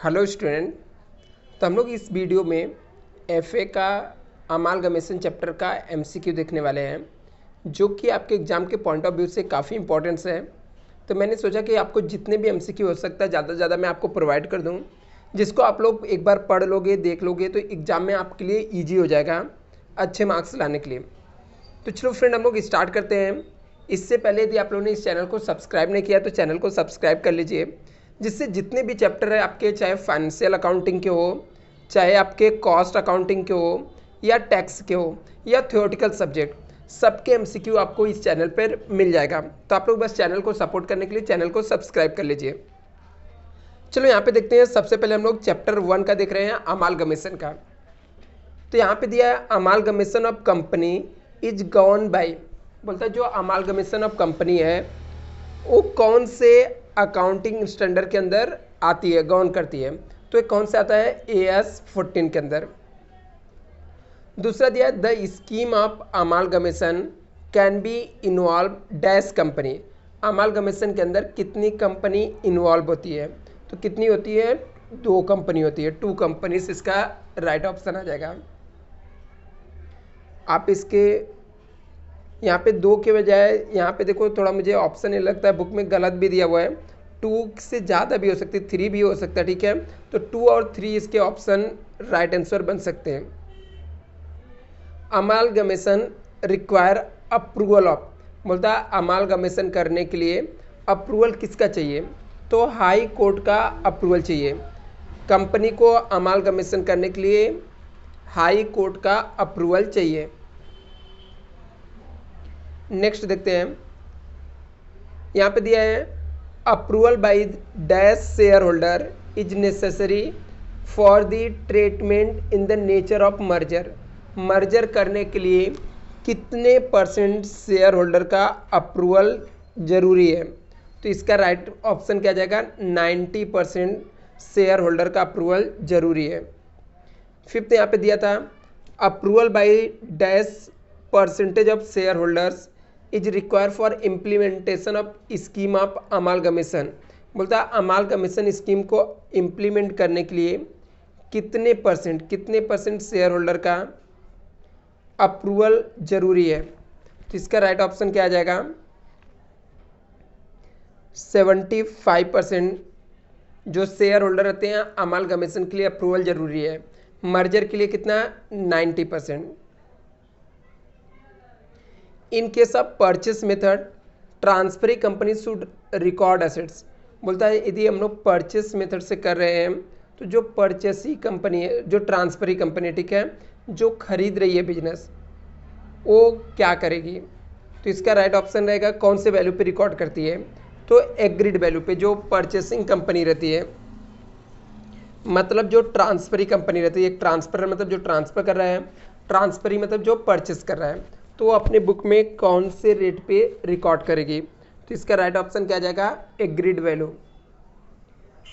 Hello student. तो हम लोग इस वीडियो में एफए का अमालगमेशन चैप्टर का एमसीक्यू देखने वाले हैं, जो कि आपके एग्ज़ाम के पॉइंट ऑफ व्यू से काफ़ी इंपॉर्टेंस है। तो मैंने सोचा कि आपको जितने भी एमसीक्यू हो सकता है ज़्यादा से ज़्यादा मैं आपको प्रोवाइड कर दूं, जिसको आप लोग एक बार पढ़ लोगे, देख लोगे तो एग्ज़ाम में आपके लिए ईजी हो जाएगा अच्छे मार्क्स लाने के लिए। तो चलो फ्रेंड, हम लोग स्टार्ट करते हैं। इससे पहले यदि आप लोगों ने इस चैनल को सब्सक्राइब नहीं किया तो चैनल को सब्सक्राइब कर लीजिए, जिससे जितने भी चैप्टर है आपके, चाहे फाइनेंशियल अकाउंटिंग के हो, चाहे आपके कॉस्ट अकाउंटिंग के हो, या टैक्स के हो, या थ्योरेटिकल सब्जेक्ट, सबके एमसीक्यू आपको इस चैनल पर मिल जाएगा। तो आप लोग बस चैनल को सपोर्ट करने के लिए चैनल को सब्सक्राइब कर लीजिए। चलो यहाँ पे देखते हैं। सबसे पहले हम लोग चैप्टर 1 का देख रहे हैं, अमालगमेशन का। तो यहाँ पे दिया है amalgamation of company is govern by, बोलता है जो अमालगमेशन ऑफ कंपनी है वो कौन से अकाउंटिंग स्टैंडर्ड के अंदर आती है, गवर्न करती है। तो ये कौन से आता है, AS 14 के अंदर। दूसरा दिया है the scheme of amalgamation can be involve dash company. Amalgamation के अंदर कितनी कंपनी इन्वॉल्व होती है, तो कितनी होती है, 2 कंपनी होती है, 2 कंपनीज इसका राइट ऑप्शन आ जाएगा। आप इसके यहाँ पे 2 के बजाय यहाँ पे देखो, थोड़ा मुझे ऑप्शन ये लगता है बुक में गलत भी दिया हुआ है, 2 से ज़्यादा भी हो सकती है, 3 भी हो सकता है, ठीक है। तो 2 और 3 इसके ऑप्शन राइट आंसर बन सकते हैं। अमालगमेशन रिक्वायर अप्रूवल ऑफ, बोलता है अमालगमेशन करने के लिए अप्रूवल किसका चाहिए, तो हाई कोर्ट का अप्रूवल चाहिए। कंपनी को अमालगमेशन करने के लिए हाई कोर्ट का अप्रूवल चाहिए। नेक्स्ट देखते हैं, यहाँ पे दिया है approval by dash share holder is necessary for the treatment in the nature of merger. Merger करने के लिए कितने % शेयर होल्डर का अप्रूवल जरूरी है, तो इसका राइट ऑप्शन क्या जाएगा, 90% शेयर होल्डर का अप्रूवल जरूरी है। फिफ्थ यहाँ पे दिया था approval by dash % of share holders is require for implementation of scheme of amalgamation. बोलता है अमालगमेशन स्कीम को इम्प्लीमेंट करने के लिए कितने % शेयर होल्डर का अप्रूवल जरूरी है, तो इसका राइट ऑप्शन क्या आ जाएगा, 75% जो शेयर होल्डर रहते हैं अमालगमेशन के लिए अप्रूवल जरूरी है। मर्जर के लिए कितना, 90%। In case of purchase method transferee company should record assets. बोलता है यदि हम लोग परचेस मेथड से कर रहे हैं तो जो परचेसी कंपनी है, जो ट्रांसफरी कंपनी, ठीक है, जो खरीद रही है बिजनेस, वो क्या करेगी, तो इसका राइट ऑप्शन रहेगा कौन से वैल्यू पे रिकॉर्ड करती है, तो एग्रीड वैल्यू पे। जो परचेसिंग कंपनी रहती है, मतलब जो ट्रांसफरी कंपनी रहती है, एक ट्रांसफर मतलब जो ट्रांसफर कर रहा है, ट्रांसफरी मतलब जो परचेस कर रहा है, तो अपने बुक में कौन से रेट पे रिकॉर्ड करेगी, तो इसका राइट ऑप्शन क्या आ जाएगा, एग्रीड वैल्यू।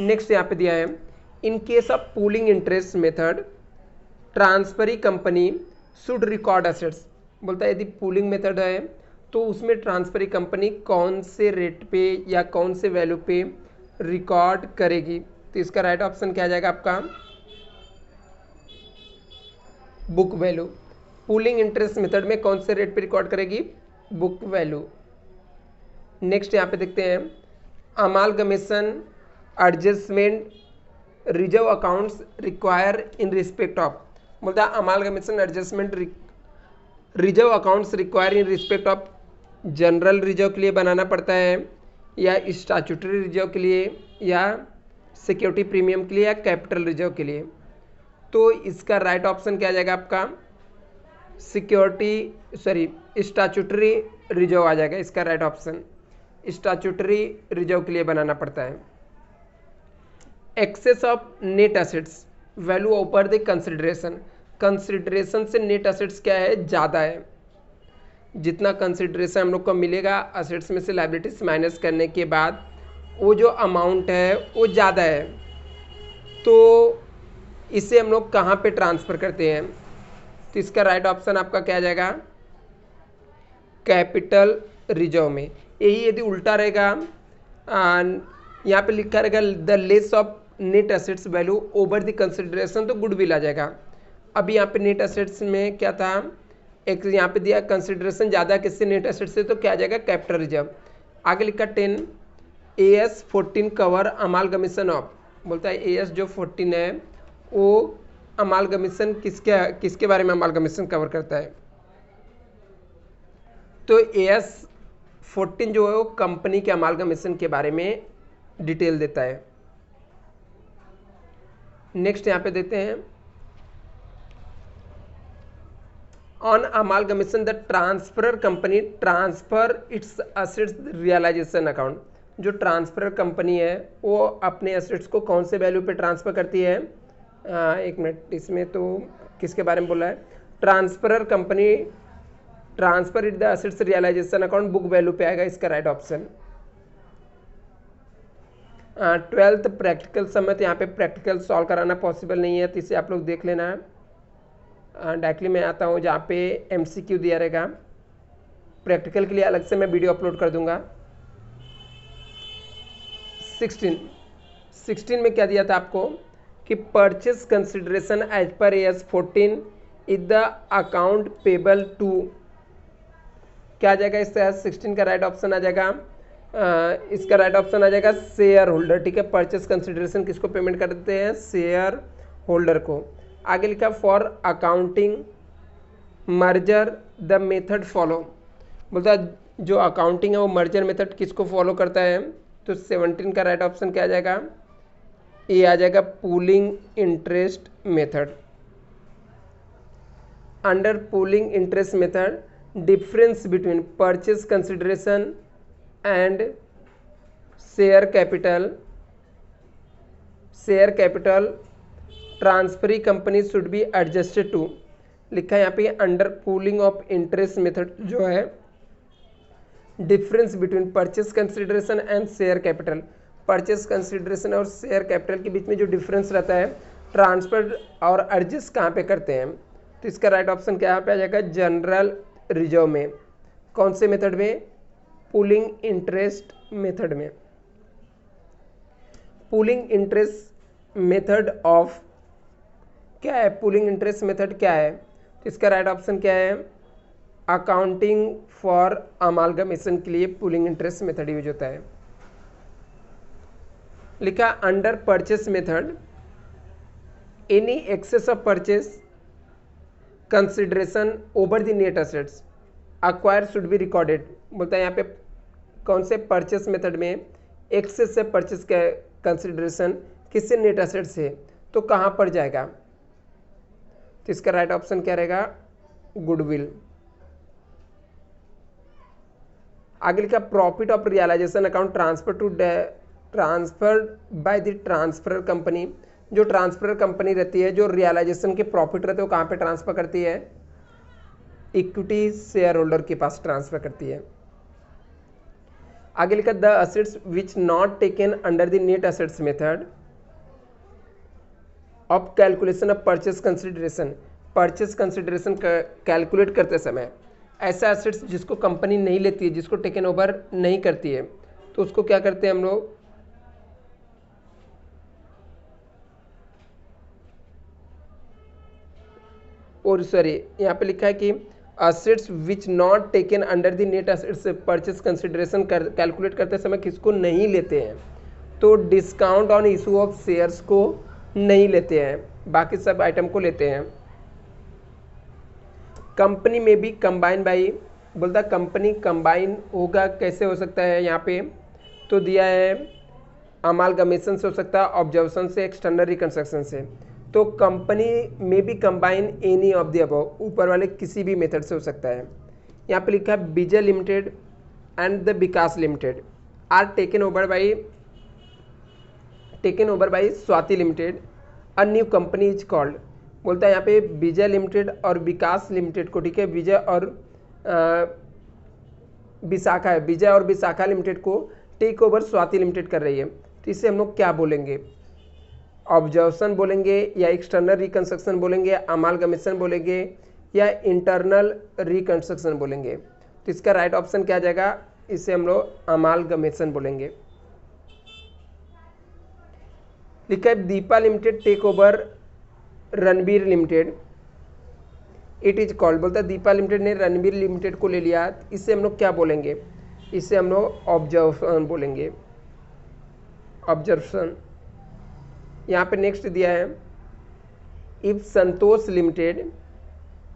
नेक्स्ट यहाँ पे दिया है in case of pooling interest method transferee company should record assets. बोलता है यदि पूलिंग मेथड है तो उसमें ट्रांसफरी कंपनी कौन से रेट पे या कौन से वैल्यू पे रिकॉर्ड करेगी, तो इसका राइट ऑप्शन क्या आ जाएगा आपका, book value. Pooling interest method में कौन से रेट पे रिकॉर्ड करेगी, बुक वैल्यू। नेक्स्ट यहाँ पे देखते हैं amalgamation adjustment reserve accounts require in respect of. बोलता है amalgamation adjustment reserve accounts require in respect of general reserve के लिए बनाना पड़ता है, या स्टैट्यूटरी रिजर्व के लिए, या सिक्योरिटी प्रीमियम के लिए, या कैपिटल रिजर्व के लिए। तो इसका राइट ऑप्शन क्या आ जाएगा आपका, स्टैट्यूटरी रिजर्व आ जाएगा। इसका राइट ऑप्शन स्टैट्यूटरी रिजर्व के लिए बनाना पड़ता है। Excess of net assets value over the consideration. Consideration से नेट एसेट्स क्या है, ज़्यादा है। जितना कंसिडरेशन हम लोग को मिलेगा एसेट्स में से लायबिलिटीज माइनस करने के बाद, वो जो अमाउंट है वो ज़्यादा है। तो इसे हम लोग कहाँ पे ट्रांसफ़र करते हैं, तो इसका राइट ऑप्शन आपका क्या आ जाएगा, कैपिटल रिजर्व में। यही यदि उल्टा रहेगा, यहाँ पे लिखा रहेगा the less of net assets value over the consideration, तो गुडविल आ जाएगा। अभी यहाँ पे नेट एसेट्स में क्या था, एक यहाँ पे दिया कंसिडरेशन ज़्यादा किससे, नेट एसेट्स से, तो क्या आ जाएगा कैपिटल रिजर्व। आगे लिखा 10 AS 14 कवर अमालगमेशन ऑफ, बोलता है AS जो 14 है वो अमालगमेशन किसके बारे में अमालगमेशन कवर करता है, तो AS 14 जो है वो कंपनी के अमालगमेशन के बारे में डिटेल देता है। नेक्स्ट यहाँ पे देते हैं on amalgamation the transfer company transfer its assets realisation account, जो ट्रांसफर कंपनी है वो अपने असेट्स को कौन से वैल्यू पे ट्रांसफर करती है, एक मिनट, इसमें तो किसके बारे में बोला है, transfer company transfer it the assets realisation account book value पे आएगा, इसका राइट ऑप्शन। 12th प्रैक्टिकल समय, तो यहाँ पे प्रैक्टिकल सॉल्व कराना पॉसिबल नहीं है, तो इसे आप लोग देख लेना है। डायरेक्टली मैं आता हूँ जहाँ पे MCQ दिया रहेगा, प्रैक्टिकल के लिए अलग से मैं वीडियो अपलोड कर दूंगा। 16 में क्या दिया था आपको कि परचेस कंसिडरेशन एज पर AS 14 is the account payable to, क्या आ जाएगा इससे, 16 का राइट ऑप्शन आ जाएगा, इसका राइट ऑप्शन आ जाएगा शेयर होल्डर। ठीक है, परचेस कंसिडरेशन किसको पेमेंट करते हैं, शेयर होल्डर को। आगे लिखा for accounting merger the method follow, बोलता जो अकाउंटिंग है वो मर्जर मेथड किसको फॉलो करता है, तो 17 का राइट ऑप्शन क्या आ जाएगा, ये आ जाएगा pooling interest method. Under pooling interest method difference between purchase consideration and share capital transferee company should be adjusted to, लिखा है यहाँ पे under pooling of interest method जो है difference between purchase consideration and share capital, purchase consideration और share capital के बीच में जो डिफरेंस रहता है ट्रांसफर और एडजस्ट कहाँ पे करते हैं, तो इसका राइट ऑप्शन क्या पे आ जाएगा, जनरल रिजर्व में। कौन से मेथड में, पूलिंग इंटरेस्ट मेथड में। पूलिंग इंटरेस्ट मेथड ऑफ क्या है, पूलिंग इंटरेस्ट मेथड क्या है, तो इसका राइट ऑप्शन क्या है, अकाउंटिंग फॉर अमालगमेशन के लिए पूलिंग इंटरेस्ट मेथड यूज होता है। लिखा under purchase method any excess of purchase consideration over the net assets acquire should be recorded, बोलता है यहाँ पे कौन से परचेस मेथड में एक्सेस से परचेस का कंसिडरेशन किससे, नेट एसेट से, तो कहाँ पर जाएगा, तो इसका राइट ऑप्शन क्या रहेगा, गुडविल। आगे लिखा profit of realisation account transferred by the transfer company, जो ट्रांसफर कंपनी रहती है जो रियलाइजेशन के प्रॉफिट रहते हैं वो कहाँ पे ट्रांसफर करती है, इक्विटी शेयर होल्डर के पास ट्रांसफर करती है। आगे लिखा the assets which not taken under the net assets method of calculation of purchase consideration, purchase consideration calculate करते समय ऐसा एसेट्स जिसको कंपनी नहीं लेती है, जिसको टेकन ओवर नहीं करती है, तो उसको क्या करते हैं हम लोग, और सॉरी यहाँ पे लिखा है कि assets which not taken under the net assets purchase consideration calculate करते समय किसको नहीं लेते हैं, तो discount on issue of shares को नहीं लेते हैं, बाकी सब आइटम को लेते हैं। कंपनी में भी कंबाइन बाई, बोलता कंपनी कंबाइन होगा, कैसे हो सकता है, यहाँ पे तो दिया है अमालगमेशन से हो सकता है, ऑब्जर्वेशन से, एक्सटर्नल रिकंस्ट्रक्शन से, तो कंपनी में भी combine any of the above, ऊपर वाले किसी भी मेथड से हो सकता है। यहाँ पे लिखा है Vijay limited and the Vikas limited are taken over by Swati limited, a new company is called, बोलता है यहाँ पे विजय लिमिटेड और विकास लिमिटेड को, ठीक है, विजय और विशाखा है, विजय और विशाखा लिमिटेड को टेक ओवर स्वाति लिमिटेड कर रही है, तो इसे हम लोग क्या बोलेंगे, ऑब्जर्वेशन बोलेंगे या एक्सटर्नल रिकंस्ट्रक्शन बोलेंगे, अमालगमेशन बोलेंगे या इंटरनल रिकंस्ट्रक्शन बोलेंगे, तो इसका राइट ऑप्शन क्या आ जाएगा, इसे हम लोग अमालगमेशन बोलेंगे। लिखा है Deepa limited take over Ranbir limited, it is called, बोलता है दीपा लिमिटेड ने रणबीर लिमिटेड को ले लिया, इससे हम लोग क्या बोलेंगे, इससे हम लोग ऑब्जर्वेशन बोलेंगे, ऑब्जर्वेशन। यहाँ पे नेक्स्ट दिया है if Santosh limited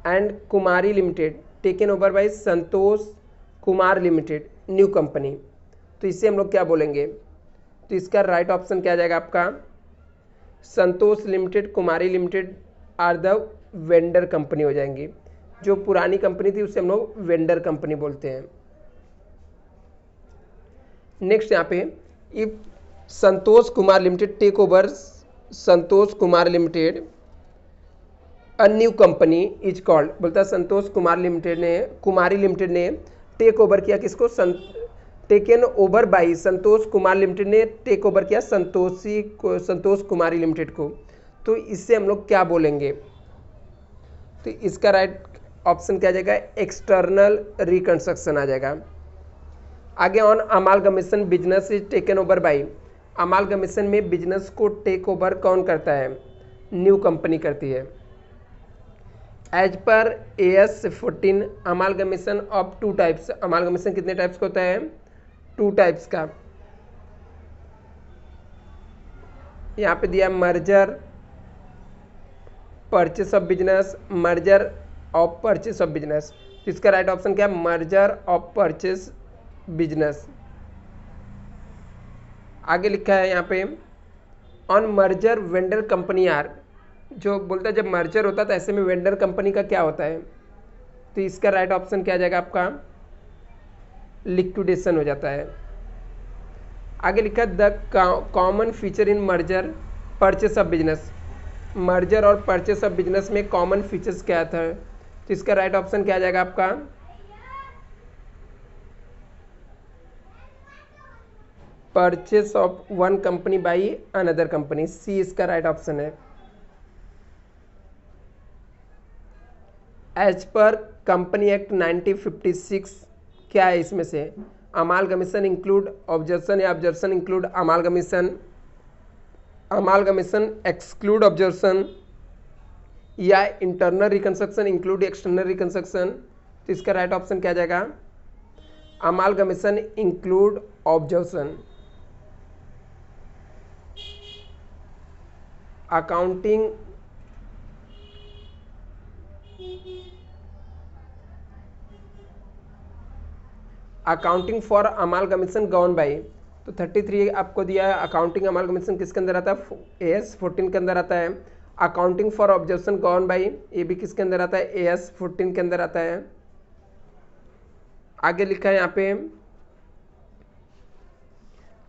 and Kumari limited taken over by Santosh Kumar limited new company, तो इससे हम लोग क्या बोलेंगे, तो इसका राइट ऑप्शन क्या आ जाएगा आपका, Santosh limited Kumari limited are the vendor company हो जाएंगी। जो पुरानी कंपनी थी उसे हम लोग वेंडर कंपनी बोलते हैं। नेक्स्ट यहाँ पे if Santosh Kumar limited take over Santosh Kumar limited a new company is called, बोलता है संतोष कुमार लिमिटेड ने कुमारी लिमिटेड ने टेक ओवर किया किसको, taken over by Santosh Kumar limited ने टेक ओवर किया संतोष कुमारी लिमिटेड को, तो इससे हम लोग क्या बोलेंगे, तो इसका राइट ऑप्शन क्या आ जाएगा, एक्सटर्नल रिकंस्ट्रक्शन आ जाएगा। आगे on amalgamation business is taken over by, amalgamation में बिजनेस को टेक ओवर कौन करता है, न्यू कंपनी करती है। एज पर AS 14 amalgamation of 2 types, amalgamation कितने टाइप्स का होता है, 2 टाइप्स का। यहाँ पे दिया merger purchase of business, merger of purchase of business, तो इसका राइट ऑप्शन क्या है, मर्जर ऑफ परचेस बिजनेस। आगे लिखा है यहाँ पे on merger vendor company are, जो बोलता है जब मर्जर होता है तो ऐसे में वेंडर कंपनी का क्या होता है, तो इसका राइट ऑप्शन क्या आ जाएगा आपका, लिक्विडेशन हो जाता है। आगे लिखा है the common feature in merger purchase of business, merger और परचेस ऑफ बिजनेस में कॉमन फीचर्स क्या था, तो इसका राइट ऑप्शन क्या आ जाएगा आपका, purchase of one company by another company, C इसका राइट ऑप्शन है। एज पर कंपनी एक्ट 1956 क्या है इसमें से, अमालगमेशन इंक्लूड ऑब्जर्वेशन या observation include amalgamation, amalgamation exclude observation, या internal reconstruction include external reconstruction, तो इसका राइट ऑप्शन क्या आ जाएगा, amalgamation include observation. Accounting accounting for amalgamation govern by, तो 33 आपको दिया है, अकाउंटिंग अमालगमेशन किसके अंदर आता है, AS 14 के अंदर आता है। Accounting for observation govern by, ये भी किसके अंदर आता है, AS 14 के अंदर आता है। आगे लिखा है यहाँ पे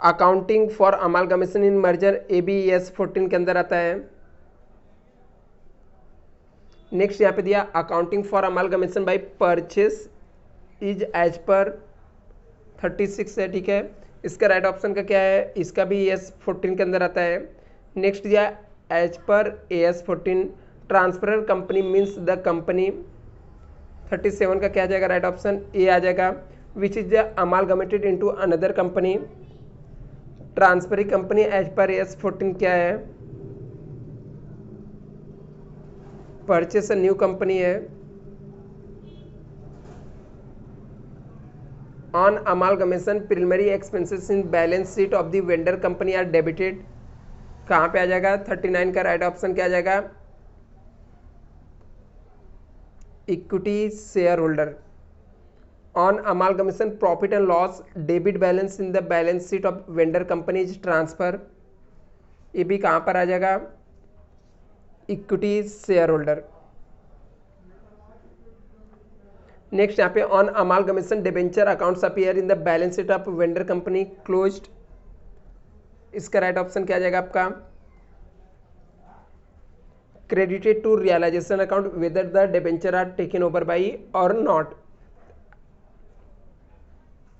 accounting for amalgamation in merger, ये भी AS 14 के अंदर आता है। नेक्स्ट यहाँ पे दिया accounting for amalgamation by purchase is as per 36 है, ठीक है। इसका राइट ऑप्शन का क्या है, इसका भी AS 14 के अंदर आता है। नेक्स्ट दिया as per AS 14 transfer company means the company, 37 का क्या आ जाएगा राइट ऑप्शन, ए आ जाएगा। Which is the amalgamated into another company, transferee company as पर AS 14 क्या है, परचेस न्यू कंपनी है। On amalgamation preliminary expenses in balance sheet of the vendor company are debited, कहाँ पे आ जाएगा, 39 का राइट ऑप्शन क्या आ जाएगा, equity share holder. On amalgamation profit and loss debit balance in the balance sheet of vendor company is transfer, ये भी कहाँ पर आ जाएगा, इक्विटी शेयर होल्डर। नेक्स्ट यहाँ पे on amalgamation debenture accounts appear in the balance sheet of vendor company closed, इसका right option क्या आ जाएगा आपका, credited to realisation account whether the debenture are taken over by or not,